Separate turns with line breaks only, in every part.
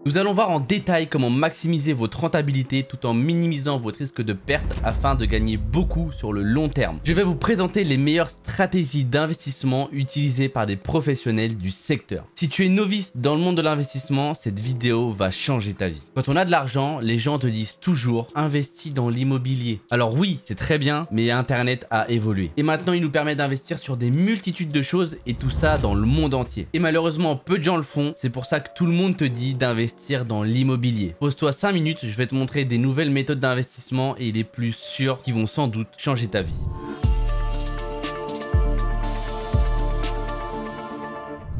Nous allons voir en détail comment maximiser votre rentabilité tout en minimisant votre risque de perte afin de gagner beaucoup sur le long terme. Je vais vous présenter les meilleures stratégies d'investissement utilisées par des professionnels du secteur. Si tu es novice dans le monde de l'investissement, cette vidéo va changer ta vie. Quand on a de l'argent, les gens te disent toujours investis dans l'immobilier. Alors oui, c'est très bien, mais Internet a évolué. Et maintenant, il nous permet d'investir sur des multitudes de choses et tout ça dans le monde entier. Et malheureusement, peu de gens le font. C'est pour ça que tout le monde te dit d'investir dans l'immobilier. Pose-toi 5 minutes, je vais te montrer des nouvelles méthodes d'investissement et les plus sûres qui vont sans doute changer ta vie.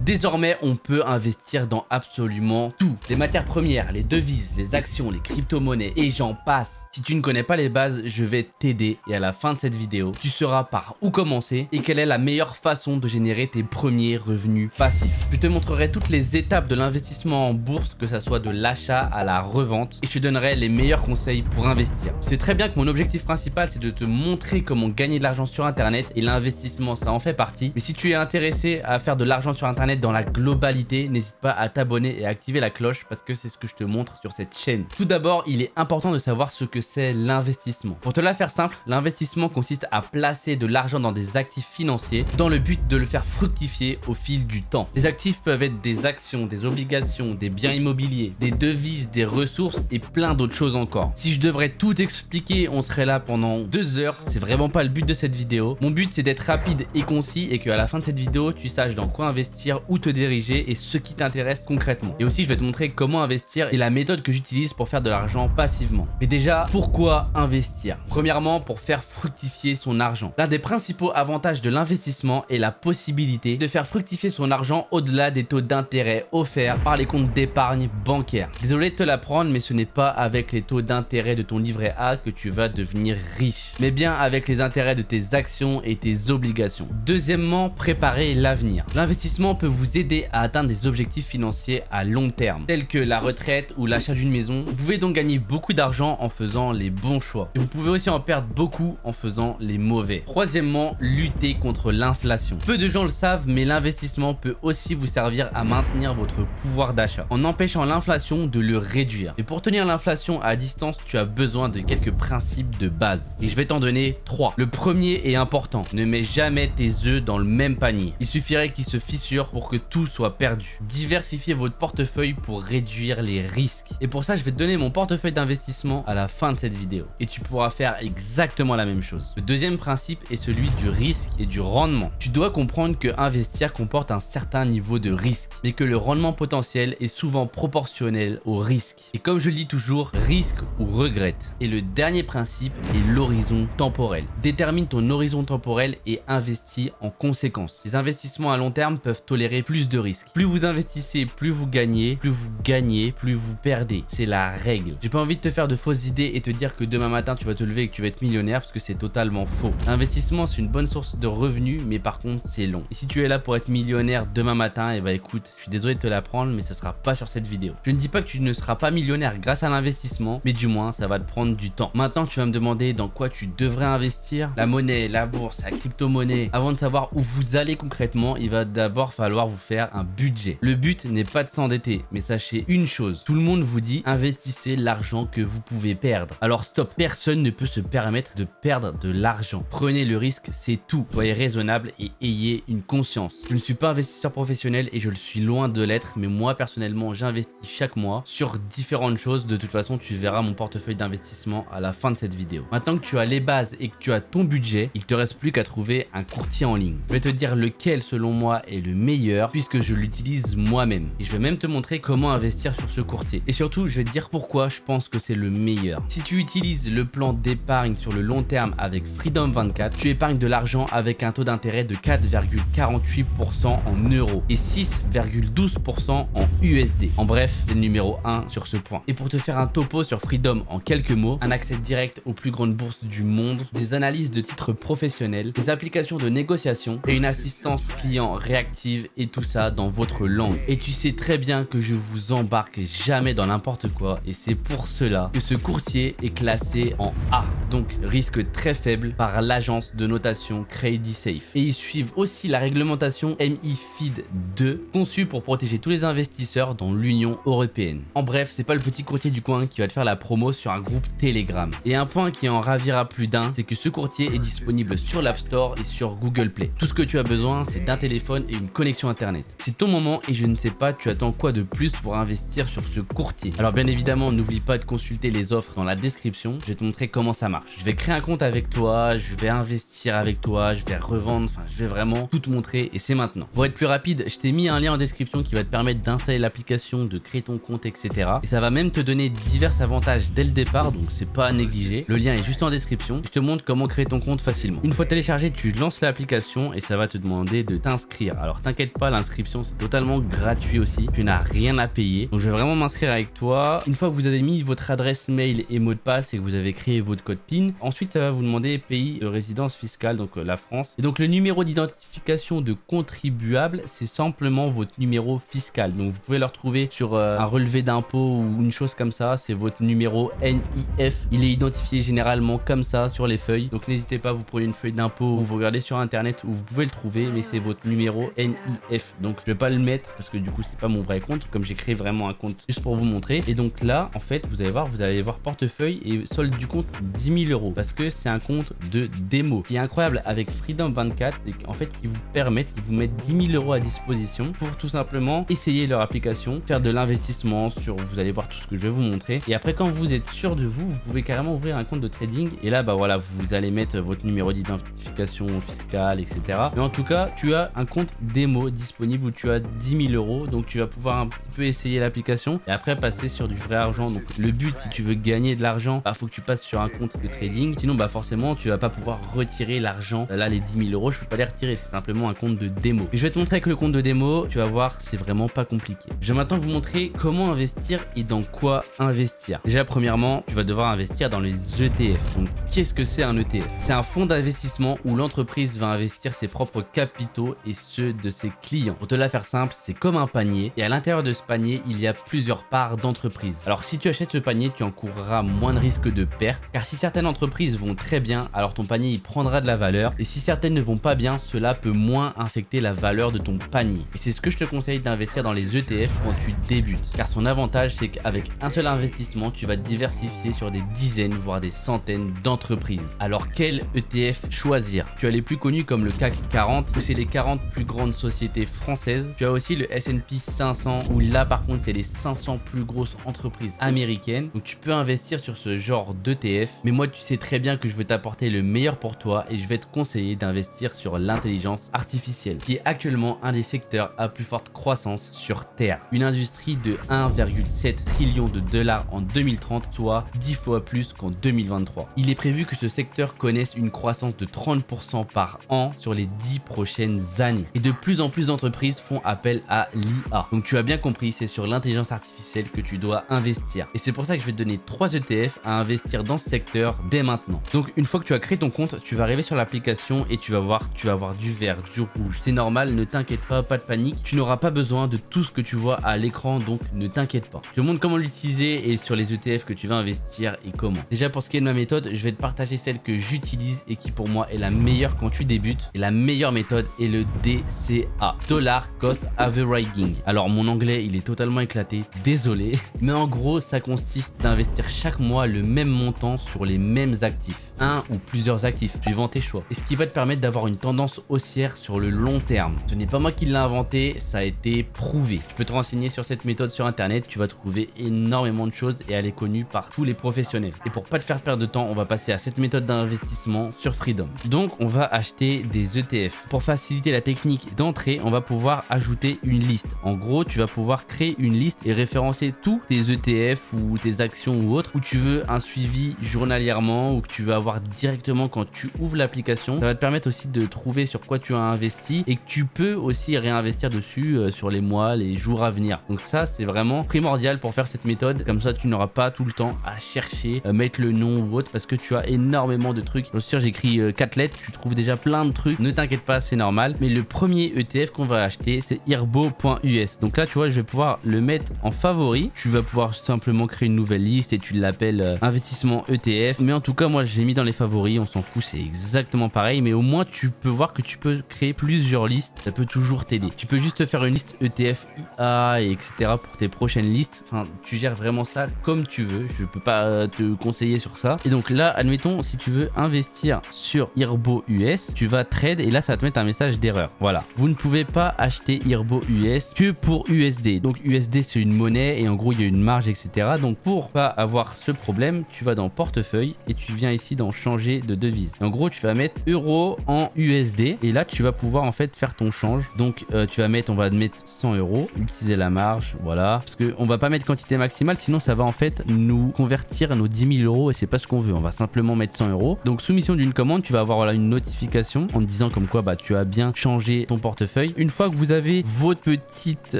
Désormais, on peut investir dans absolument tout. Les matières premières, les devises, les actions, les crypto-monnaies et j'en passe. Si tu ne connais pas les bases, je vais t'aider et à la fin de cette vidéo, tu sauras par où commencer et quelle est la meilleure façon de générer tes premiers revenus passifs. Je te montrerai toutes les étapes de l'investissement en bourse, que ça soit de l'achat à la revente, et je te donnerai les meilleurs conseils pour investir. Tu sais très bien que mon objectif principal, c'est de te montrer comment gagner de l'argent sur Internet et l'investissement, ça en fait partie. Mais si tu es intéressé à faire de l'argent sur Internet dans la globalité, n'hésite pas à t'abonner et à activer la cloche parce que c'est ce que je te montre sur cette chaîne. Tout d'abord, il est important de savoir ce que c'est l'investissement. Pour te la faire simple, l'investissement consiste à placer de l'argent dans des actifs financiers dans le but de le faire fructifier au fil du temps. Les actifs peuvent être des actions, des obligations, des biens immobiliers, des devises, des ressources et plein d'autres choses encore. Si je devrais tout expliquer, on serait là pendant 2 heures. C'est vraiment pas le but de cette vidéo. Mon but, c'est d'être rapide et concis et qu'à la fin de cette vidéo, tu saches dans quoi investir, où te diriger et ce qui t'intéresse concrètement. Et aussi, je vais te montrer comment investir et la méthode que j'utilise pour faire de l'argent passivement. Mais déjà, pourquoi investir? Premièrement, pour faire fructifier son argent. L'un des principaux avantages de l'investissement est la possibilité de faire fructifier son argent au-delà des taux d'intérêt offerts par les comptes d'épargne bancaire. Désolé de te l'apprendre, mais ce n'est pas avec les taux d'intérêt de ton livret A que tu vas devenir riche, mais bien avec les intérêts de tes actions et tes obligations. Deuxièmement, préparer l'avenir. L'investissement peut vous aider à atteindre des objectifs financiers à long terme, tels que la retraite ou l'achat d'une maison. Vous pouvez donc gagner beaucoup d'argent en faisant les bons choix. Et vous pouvez aussi en perdre beaucoup en faisant les mauvais. Troisièmement, lutter contre l'inflation. Peu de gens le savent, mais l'investissement peut aussi vous servir à maintenir votre pouvoir d'achat en empêchant l'inflation de le réduire. Et pour tenir l'inflation à distance, tu as besoin de quelques principes de base. Et je vais t'en donner 3. Le premier est important. Ne mets jamais tes œufs dans le même panier. Il suffirait qu'ils se fissurent pour que tout soit perdu. Diversifiez votre portefeuille pour réduire les risques. Et pour ça, je vais te donner mon portefeuille d'investissement à la fin de cette vidéo. Et tu pourras faire exactement la même chose. Le deuxième principe est celui du risque et du rendement. Tu dois comprendre que investir comporte un certain niveau de risque, mais que le rendement potentiel est souvent proportionnel au risque. Et comme je le dis toujours, risque ou regrette. Et le dernier principe est l'horizon temporel. Détermine ton horizon temporel et investis en conséquence. Les investissements à long terme peuvent tolérer plus de risques. Plus vous investissez, plus vous gagnez, plus vous perdez. C'est la règle. J'ai pas envie de te faire de fausses idées et te dire que demain matin tu vas te lever et que tu vas être millionnaire parce que c'est totalement faux. L'investissement, c'est une bonne source de revenus, mais par contre c'est long. Et si tu es là pour être millionnaire demain matin, et bah écoute, je suis désolé de te l'apprendre, mais ce sera pas sur cette vidéo. Je ne dis pas que tu ne seras pas millionnaire grâce à l'investissement, mais du moins ça va te prendre du temps. Maintenant tu vas me demander dans quoi tu devrais investir. La monnaie, la bourse, la crypto-monnaie. Avant de savoir où vous allez concrètement, il va d'abord falloir vous faire un budget. Le but n'est pas de s'endetter, mais sachez une chose, tout le monde vous dit investissez l'argent que vous pouvez perdre. Alors stop, personne ne peut se permettre de perdre de l'argent. Prenez le risque, c'est tout. Soyez raisonnable et ayez une conscience. Je ne suis pas investisseur professionnel et je le suis loin de l'être, mais moi personnellement j'investis chaque mois sur différentes choses. De toute façon, tu verras mon portefeuille d'investissement à la fin de cette vidéo. Maintenant que tu as les bases et que tu as ton budget, il te reste plus qu'à trouver un courtier en ligne. Je vais te dire lequel selon moi est le meilleur puisque je l'utilise moi-même. Et je vais même te montrer comment investir sur ce courtier. Et surtout, je vais te dire pourquoi je pense que c'est le meilleur. Si tu utilises le plan d'épargne sur le long terme avec Freedom 24, tu épargnes de l'argent avec un taux d'intérêt de 4,48% en euros et 6,12% en USD. En bref, c'est le numéro 1 sur ce point. Et pour te faire un topo sur Freedom en quelques mots, un accès direct aux plus grandes bourses du monde, des analyses de titres professionnels, des applications de négociation et une assistance client réactive et tout ça dans votre langue. Et tu sais très bien que je vous embarque jamais dans n'importe quoi et c'est pour cela que ce courtier est classé en A, donc risque très faible par l'agence de notation CreditSafe. Et ils suivent aussi la réglementation MiFID II, conçue pour protéger tous les investisseurs dans l'Union européenne. En bref, c'est pas le petit courtier du coin qui va te faire la promo sur un groupe Telegram. Et un point qui en ravira plus d'un, c'est que ce courtier est disponible sur l'App Store et sur Google Play. Tout ce que tu as besoin, c'est d'un téléphone et une connexion internet. C'est ton moment et je ne sais pas, tu attends quoi de plus pour investir sur ce courtier? Alors bien évidemment, n'oublie pas de consulter les offres dans la description. Je vais te montrer comment ça marche. Je vais créer un compte avec toi, je vais investir avec toi, je vais revendre, enfin je vais vraiment tout te montrer et c'est maintenant. Pour être plus rapide, je t'ai mis un lien en description qui va te permettre d'installer l'application, de créer ton compte, etc. Et ça va même te donner divers avantages dès le départ, donc c'est pas à négliger. Le lien est juste en description. Je te montre comment créer ton compte facilement. Une fois téléchargé, tu lances l'application et ça va te demander de t'inscrire. Alors t'inquiète pas, l'inscription c'est totalement gratuit aussi. Tu n'as rien à payer. Donc je vais vraiment m'inscrire avec toi. Une fois que vous avez mis votre adresse mail et mot de passe et que vous avez créé votre code PIN, ensuite ça va vous demander pays de résidence fiscale, donc la France. Et donc le numéro d'identification de contribuable, c'est simplement votre numéro fiscal. Donc vous pouvez le retrouver sur un relevé d'impôt ou une chose comme ça. C'est votre numéro NIF. Il est identifié généralement comme ça sur les feuilles. Donc n'hésitez pas, vous prenez une feuille d'impôt ou vous regardez sur internet où vous pouvez le trouver, mais c'est votre numéro NIF. Donc je vais pas le mettre parce que du coup c'est pas mon vrai compte, comme j'ai créé vraiment un compte juste pour vous montrer. Et donc là en fait vous allez voir portefeuille et solde du compte 10 000 € parce que c'est un compte de démo. Ce qui est incroyable avec Freedom 24, c'est qu'en fait ils vous mettent 10 000 € à disposition pour tout simplement essayer leur application, faire de l'investissement sur, vous allez voir tout ce que je vais vous montrer. Et après quand vous êtes sûr de vous, vous pouvez carrément ouvrir un compte de trading et là bah voilà, vous allez mettre votre numéro d'identification fiscale, etc. Mais en tout cas tu as un compte démo disponible où tu as 10 000 €, donc tu vas pouvoir un petit peu essayer l'application et après passer sur du vrai argent. Donc le but, si tu veux gagner de l'argent, bah faut que tu passes sur un compte de trading, sinon bah forcément tu vas pas pouvoir retirer l'argent. Là les 10 000 € je peux pas les retirer, c'est simplement un compte de démo. Et je vais te montrer avec le compte de démo, tu vas voir, c'est vraiment pas compliqué. Je vais maintenant vous montrer comment investir et dans quoi investir. Déjà premièrement, tu vas devoir investir dans les ETF. Donc qu'est-ce que c'est un ETF? C'est un fonds d'investissement où l'entreprise va investir ses propres capitaux et ceux de ses clients. Pour te la faire simple, c'est comme un panier et à l'intérieur de ce panier, il y a plusieurs parts d'entreprise. Alors si tu achètes ce panier, tu encourras moins de risques de perte car si certaines entreprises vont très bien, alors ton panier il prendra de la valeur et si certaines ne vont pas bien, cela peut moins infecter la valeur de ton panier. Et c'est ce que je te conseille d'investir dans les ETF quand tu débutes car son avantage c'est qu'avec un seul investissement, tu vas diversifier sur des dizaines voire des centaines d'entreprises. Alors quel ETF choisir? Tu as les plus connus comme le CAC 40 où c'est les 40 plus grandes sociétés françaises. Tu as aussi le S&P 500 où là par contre c'est les 500 plus grosses entreprises américaines. Donc tu peux investir sur ce genre d'ETF. Mais moi tu sais très bien que je veux t'apporter le meilleur pour toi et je vais te conseiller d'investir sur l'intelligence artificielle qui est actuellement un des secteurs à plus forte croissance sur Terre. Une industrie de 1,7 trillion de dollars en 2030, soit 10 fois plus qu'en 2023. Il est prévu que ce secteur connaisse une croissance de 30% par an sur les 10 prochaines années. Et de plus en plus d'entreprises font appel à l'IA. Donc tu as bien compris, c'est sur l'intelligence artificielle que tu dois investir. Et c'est pour ça que je vais te donner 3 ETF à investir dans ce secteur dès maintenant. Donc une fois que tu as créé ton compte, tu vas arriver sur l'application et tu vas voir du vert, du rouge. C'est normal, ne t'inquiète pas, pas de panique. Tu n'auras pas besoin de tout ce que tu vois à l'écran, donc ne t'inquiète pas. Je te montre comment l'utiliser et sur les ETF que tu vas investir et comment. Déjà pour ce qui est de ma méthode, je vais te partager celle que j'utilise et qui pour moi est la meilleure quand tu débutes. Et la meilleure méthode est le DCA, Dollar Cost Averaging. Alors mon anglais il est totalement éclaté, désolé, mais en gros ça consiste d'investir chaque mois le même montant sur les mêmes actifs, un ou plusieurs actifs suivant tes choix, et ce qui va te permettre d'avoir une tendance haussière sur le long terme. Ce n'est pas moi qui l'ai inventé, ça a été prouvé. Tu peux te renseigner sur cette méthode sur internet, tu vas trouver énormément de choses et elle est connue par tous les professionnels. Et pour pas te faire perdre de temps, on va passer à cette méthode d'investissement sur Freedom. Donc on va acheter des ETF. Pour faciliter la technique d'entrée, on va pouvoir ajouter une liste. En gros, tu vas pouvoir créer une liste et référencer référencer tous tes ETF ou tes actions ou autres, ou tu veux un suivi journalièrement, ou que tu veux avoir directement quand tu ouvres l'application. Ça va te permettre aussi de trouver sur quoi tu as investi et que tu peux aussi réinvestir dessus sur les mois, les jours à venir. Donc ça, c'est vraiment primordial pour faire cette méthode. Comme ça, tu n'auras pas tout le temps à chercher, mettre le nom ou autre, parce que tu as énormément de trucs. Bien sûr, j'écris 4 lettres, tu trouves déjà plein de trucs. Ne t'inquiète pas, c'est normal. Mais le premier ETF qu'on va acheter, c'est irbo.us. Donc là, tu vois, je vais pouvoir le mettre en favori. Tu vas pouvoir simplement créer une nouvelle liste et tu l'appelles investissement ETF. Mais en tout cas, moi, j'ai mis dans les favoris. On s'en fout, c'est exactement pareil. Mais au moins, tu peux voir que tu peux créer plusieurs listes. Ça peut toujours t'aider. Tu peux juste faire une liste ETF, IA, et etc. pour tes prochaines listes. Enfin, tu gères vraiment ça comme tu veux. Je peux pas te conseiller sur ça. Et donc là, admettons, si tu veux investir sur Irbo US, tu vas trade et là, ça va te mettre un message d'erreur. Voilà. Vous ne pouvez pas acheter Irbo US que pour USD. Donc USD, c'est une monnaie et en gros, il y a une marge, etc. Donc pour pas avoir ce problème, tu vas dans portefeuille et tu viens ici dans changer de devise. Et en gros, tu vas mettre euro en USD et là, tu vas pouvoir en fait faire ton change. Donc tu vas mettre, on va mettre 100 euros, utiliser la marge, voilà. Parce que on va pas mettre quantité maximale, sinon ça va en fait nous convertir nos 10 000 euros et c'est pas ce qu'on veut. On va simplement mettre 100 euros. Donc soumission d'une commande, tu vas avoir voilà, une notification en te disant comme quoi bah, tu as bien changé ton portefeuille. Une fois que vous avez votre petite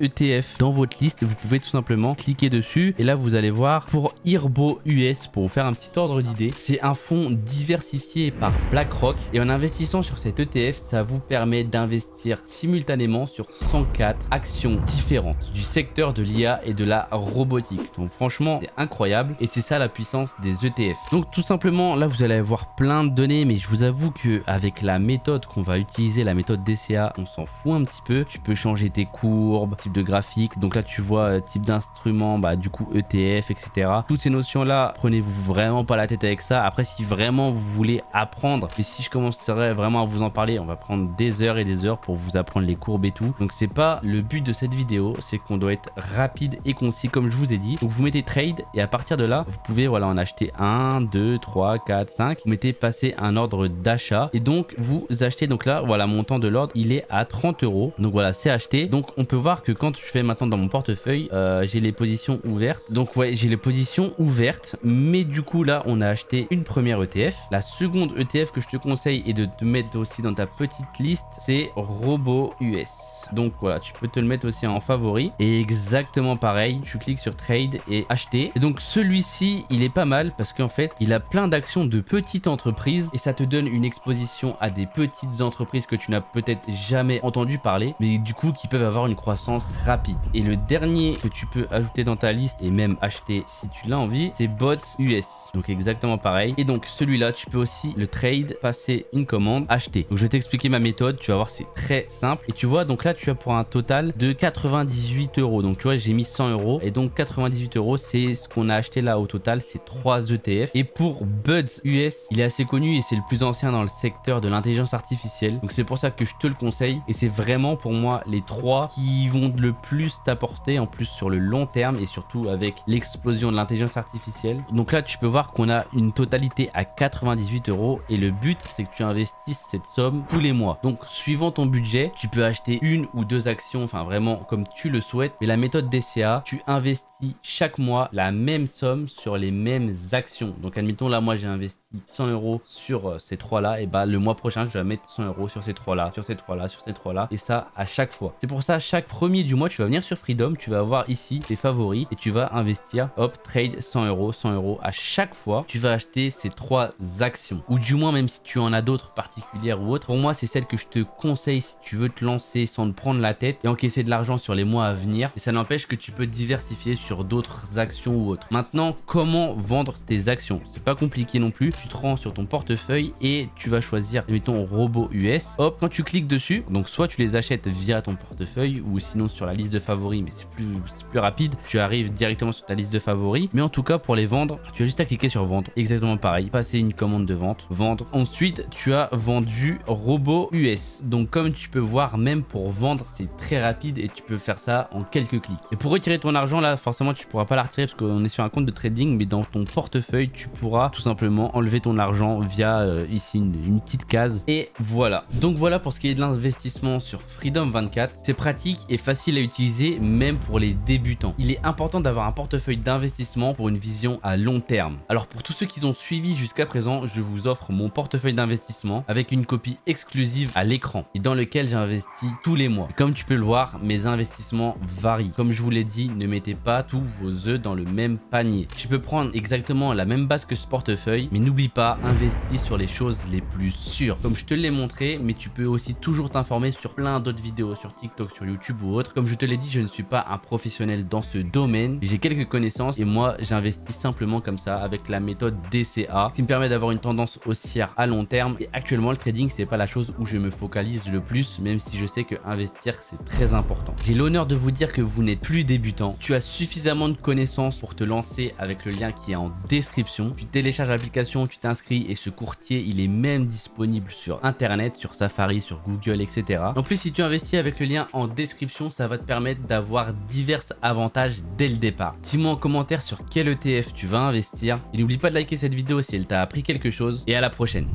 ETF dans votre liste, vous pouvez tout simplement cliquer dessus et là vous allez voir pour Irbo US, pour vous faire un petit ordre d'idée, c'est un fonds diversifié par BlackRock et en investissant sur cet ETF, ça vous permet d'investir simultanément sur 104 actions différentes du secteur de l'IA et de la robotique. Donc franchement, c'est incroyable et c'est ça la puissance des ETF. Donc tout simplement, là vous allez avoir plein de données, mais je vous avoue que avec la méthode qu'on va utiliser, la méthode DCA, on s'en fout un petit peu. Tu peux changer tes courbes, type de graphique. Donc là tu vois type d'instrument, bah du coup ETF, etc. Toutes ces notions là, prenez-vous vraiment pas la tête avec ça. Après, si vraiment vous voulez apprendre, et si je commencerais vraiment à vous en parler, on va prendre des heures et des heures pour vous apprendre les courbes et tout. Donc c'est pas le but de cette vidéo, c'est qu'on doit être rapide et concis comme je vous ai dit. Donc vous mettez trade et à partir de là, vous pouvez voilà en acheter 1, 2, 3, 4, 5. Vous mettez passer un ordre d'achat et donc vous achetez. Donc là voilà, montant de l'ordre il est à 30 euros. Donc voilà, c'est acheté. Donc on peut voir que quand je fais maintenant dans mon portefeuille, j'ai les positions ouvertes. Donc ouais, j'ai les positions ouvertes, mais du coup là on a acheté une première ETF. La seconde ETF que je te conseille et de te mettre aussi dans ta petite liste, c'est Robo US. Donc voilà, tu peux te le mettre aussi en favori et exactement pareil, tu cliques sur trade et acheter. Et donc celui-ci il est pas mal parce qu'en fait il a plein d'actions de petites entreprises et ça te donne une exposition à des petites entreprises que tu n'as peut-être jamais entendu parler, mais du coup qui peuvent avoir une croissance rapide. Et le dernier que tu peux ajouter dans ta liste et même acheter si tu l'as envie, c'est Bots US. Donc exactement pareil. Et donc celui-là tu peux aussi le trade, passer une commande, acheter. Donc je vais t'expliquer ma méthode, tu vas voir c'est très simple. Et tu vois donc là tu as pour un total de 98 euros. Donc tu vois j'ai mis 100 euros et donc 98 euros c'est ce qu'on a acheté là au total, c'est 3 ETF. Et pour Buds US, il est assez connu et c'est le plus ancien dans le secteur de l'intelligence artificielle. Donc c'est pour ça que je te le conseille et c'est vraiment pour moi les 3 qui vont le plus t'apporter en plus sur le long terme et surtout avec l'explosion de l'intelligence artificielle. Donc là tu peux voir qu'on a une totalité à 98 euros et le but c'est que tu investisses cette somme tous les mois. Donc suivant ton budget, tu peux acheter une ou 2 actions, enfin vraiment comme tu le souhaites. Mais la méthode DCA, tu investis chaque mois la même somme sur les mêmes actions. Donc admettons là moi j'ai investi 100 euros sur ces 3 là, et bah le mois prochain je vais mettre 100 euros sur ces 3 là, sur ces 3 là, sur ces 3 là, et ça à chaque fois. C'est pour ça chaque premier du mois tu vas venir sur Freedom, tu vas avoir ici tes favoris et tu vas investir, hop, trade 100 euros à chaque fois. Tu vas acheter ces 3 actions, ou du moins même si tu en as d'autres particulières ou autres. Pour moi c'est celle que je te conseille si tu veux te lancer sans te prendre la tête et encaisser de l'argent sur les mois à venir. Et ça n'empêche que tu peux diversifier sur d'autres actions ou autres. Maintenant, comment vendre tes actions? C'est pas compliqué non plus. Tu te rends sur ton portefeuille et tu vas choisir, mettons, Robo US. Hop, quand tu cliques dessus, donc soit tu les achètes via ton portefeuille ou sinon sur la liste de favoris, mais c'est plus rapide. Tu arrives directement sur ta liste de favoris. Mais en tout cas, pour les vendre, tu as juste à cliquer sur vendre. Exactement pareil. Passer une commande de vente, vendre. Ensuite, tu as vendu Robo US. Donc, comme tu peux voir, même pour vendre, c'est très rapide et tu peux faire ça en quelques clics. Et pour retirer ton argent, là, forcément, tu pourras pas la retirer parce qu'on est sur un compte de trading, mais dans ton portefeuille, tu pourras tout simplement enlever enlever ton argent via ici une petite case. Et voilà. Donc voilà pour ce qui est de l'investissement sur Freedom 24. C'est pratique et facile à utiliser même pour les débutants. Il est important d'avoir un portefeuille d'investissement pour une vision à long terme. Alors pour tous ceux qui ont suivi jusqu'à présent, je vous offre mon portefeuille d'investissement avec une copie exclusive à l'écran et dans lequel j'investis tous les mois. Et comme tu peux le voir, mes investissements varient. Comme je vous l'ai dit, ne mettez pas tous vos œufs dans le même panier. Tu peux prendre exactement la même base que ce portefeuille, mais n'oublie pas, investis sur les choses les plus sûres. Comme je te l'ai montré, mais tu peux aussi toujours t'informer sur plein d'autres vidéos sur TikTok, sur YouTube ou autre. Comme je te l'ai dit, je ne suis pas un professionnel dans ce domaine. J'ai quelques connaissances et moi, j'investis simplement comme ça avec la méthode DCA qui me permet d'avoir une tendance haussière à long terme. Et actuellement, le trading, c'est pas la chose où je me focalise le plus, même si je sais que investir, c'est très important. J'ai l'honneur de vous dire que vous n'êtes plus débutant. Tu as suffisamment de connaissances pour te lancer avec le lien qui est en description. Tu télécharges l'application, tu t'inscris et ce courtier, il est même disponible sur Internet, sur Safari, sur Google, etc. En plus, si tu investis avec le lien en description, ça va te permettre d'avoir divers avantages dès le départ. Dis-moi en commentaire sur quel ETF tu vas investir. Et n'oublie pas de liker cette vidéo si elle t'a appris quelque chose. Et à la prochaine.